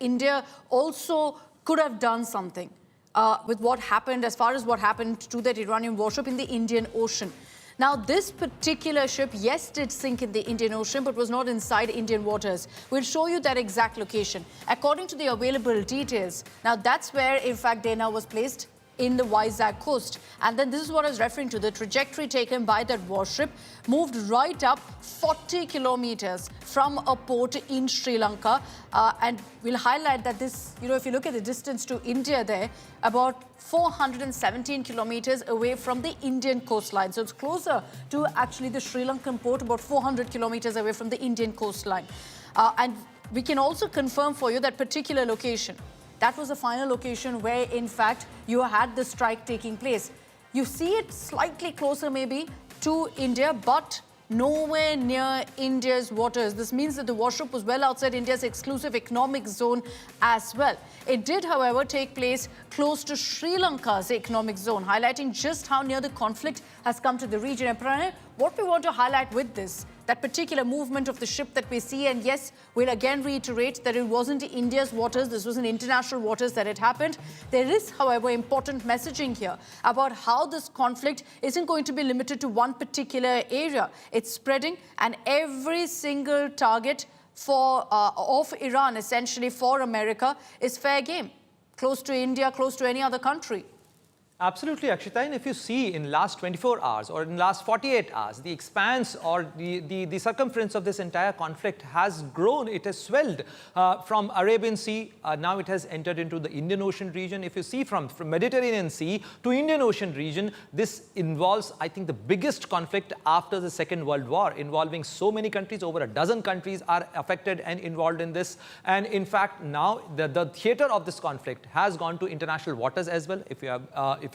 India also could have done something with what happened, as far as what happened to that Iranian warship in the Indian Ocean. Now, this particular ship, yes, did sink in the Indian Ocean, but was not inside Indian waters. We'll show you that exact location. According to the available details, now that's where, in fact, Dena was placed in the Vizag coast. And then this is what I was referring to. The trajectory taken by that warship moved right up 40 kilometers from a port in Sri Lanka. And we'll highlight that this, if you look at the distance to India there, about 417 kilometers away from the Indian coastline. So it's closer to actually the Sri Lankan port, about 400 kilometers away from the Indian coastline. And we can also confirm for you that particular location. That was the final location where, in fact, you had the strike taking place. You see it slightly closer, maybe, to India, but nowhere near India's waters. This means that the warship was well outside India's exclusive economic zone as well. It did, however, take place close to Sri Lanka's economic zone, highlighting just how near the conflict has come to the region. And Pranay, what we want to highlight with this, that particular movement of the ship that we see, and yes, we'll again reiterate that it wasn't India's waters, this was in international waters that it happened. There is, however, important messaging here about how this conflict isn't going to be limited to one particular area. It's spreading, and every single target of Iran, essentially for America, is fair game. Close to India, close to any other country. Absolutely, Akshita. And if you see in last 24 hours or in last 48 hours, the expanse or the circumference of this entire conflict has grown. It has swelled from Arabian Sea. Now it has entered into the Indian Ocean region. If you see from Mediterranean Sea to Indian Ocean region, this involves, I think, the biggest conflict after the Second World War, involving so many countries. Over a dozen countries are affected and involved in this. And in fact, now the theater of this conflict has gone to international waters as well. If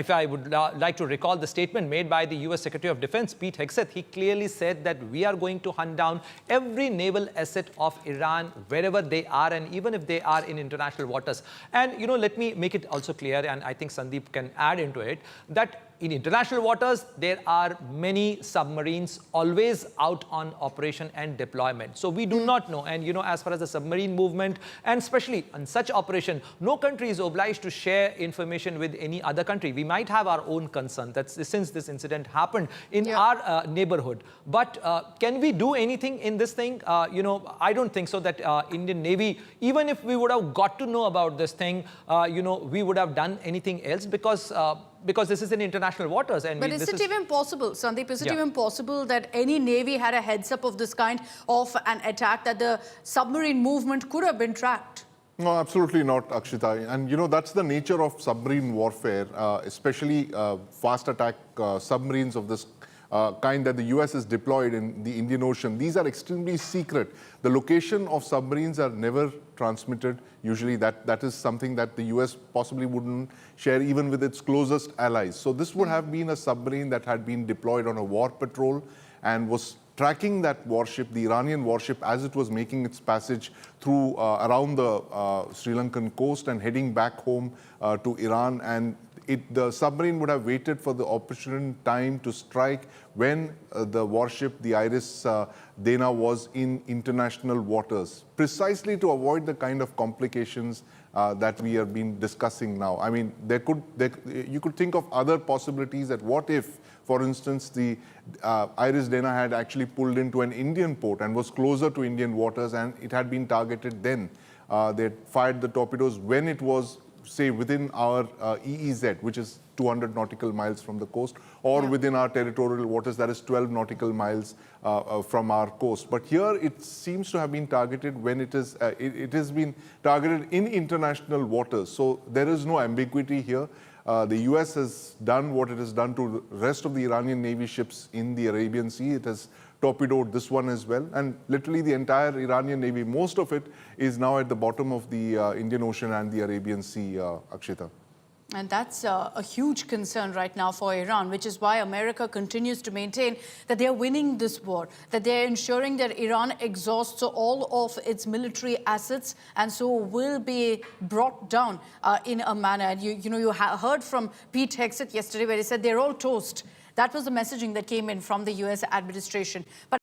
I would like to recall the statement made by the US Secretary of Defense, Pete Hegseth, he clearly said that we are going to hunt down every naval asset of Iran wherever they are, and even if they are in international waters. And, let me make it also clear, and I think Sandeep can add into it, that in international waters, there are many submarines always out on operation and deployment. So we do not know. And, as far as the submarine movement, and especially on such operation, no country is obliged to share information with any other country. We might have our own concern since this incident happened in our neighborhood. But can we do anything in this thing? I don't think so that Indian Navy, even if we would have got to know about this thing, we would have done anything else, because this is in international waters. And but is it even possible, Sandeep, is it even possible that any Navy had a heads up of this kind of an attack, that the submarine movement could have been tracked? No, absolutely not, Akshita. And, that's the nature of submarine warfare, especially fast attack submarines of this kind that the US has deployed in the Indian Ocean. These are extremely secret. The location of submarines are never transmitted. Usually that is something that the US possibly wouldn't share even with its closest allies. So this would have been a submarine that had been deployed on a war patrol and was tracking that warship, the Iranian warship, as it was making its passage through around the Sri Lankan coast and heading back home to Iran. And the submarine would have waited for the opportune time to strike when the warship, the Iris Dena, was in international waters, precisely to avoid the kind of complications that we have been discussing now. I mean, you could think of other possibilities, that what if, for instance, the Iris Dena had actually pulled into an Indian port and was closer to Indian waters, and it had been targeted then. They had fired the torpedoes when it was, say, within our EEZ, which is 200 nautical miles from the coast, or within our territorial waters, that is 12 nautical miles from our coast. But here it seems to have been targeted when it has been targeted in international waters. So there is no ambiguity here. The US has done what it has done to the rest of the Iranian Navy ships in the Arabian Sea. It has torpedoed this one as well. And literally the entire Iranian Navy, most of it, is now at the bottom of the Indian Ocean and the Arabian Sea, Akshita. And that's a huge concern right now for Iran, which is why America continues to maintain that they're winning this war, that they're ensuring that Iran exhausts all of its military assets and so will be brought down in a manner. And you heard from Pete Hegseth yesterday where he said they're all toast. That was the messaging that came in from the US administration. But